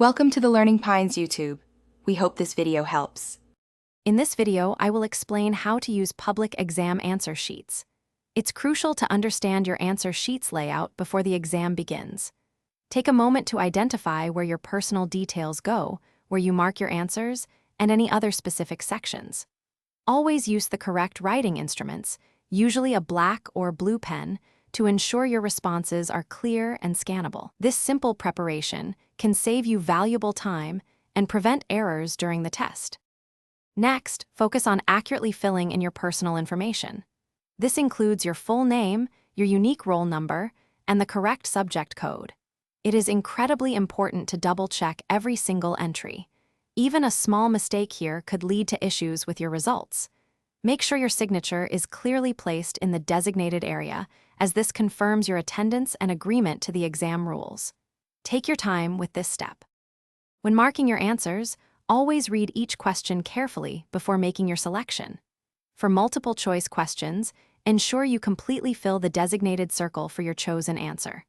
Welcome to the Learning Pines YouTube. We hope this video helps. In this video, I will explain how to use public exam answer sheets. It's crucial to understand your answer sheets layout before the exam begins. Take a moment to identify where your personal details go, where you mark your answers, and any other specific sections. Always use the correct writing instruments, usually a black or blue pen, to ensure your responses are clear and scannable. This simple preparation can save you valuable time and prevent errors during the test. Next, focus on accurately filling in your personal information. This includes your full name, your unique roll number, and the correct subject code. It is incredibly important to double-check every single entry. Even a small mistake here could lead to issues with your results. Make sure your signature is clearly placed in the designated area, as this confirms your attendance and agreement to the exam rules. Take your time with this step. When marking your answers, always read each question carefully before making your selection. For multiple-choice questions, ensure you completely fill the designated circle for your chosen answer.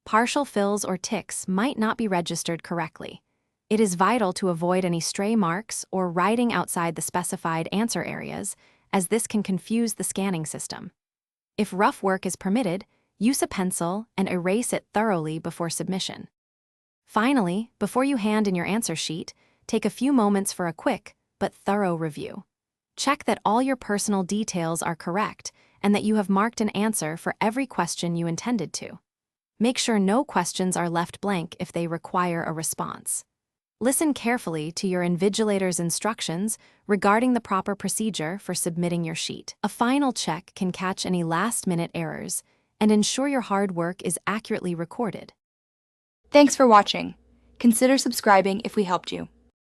Partial fills or ticks might not be registered correctly. It is vital to avoid any stray marks or writing outside the specified answer areas, as this can confuse the scanning system. If rough work is permitted, use a pencil and erase it thoroughly before submission. Finally, before you hand in your answer sheet, take a few moments for a quick but thorough review. Check that all your personal details are correct and that you have marked an answer for every question you intended to. Make sure no questions are left blank if they require a response. Listen carefully to your invigilator's instructions regarding the proper procedure for submitting your sheet. A final check can catch any last-minute errors and ensure your hard work is accurately recorded. Thanks for watching. Consider subscribing if we helped you.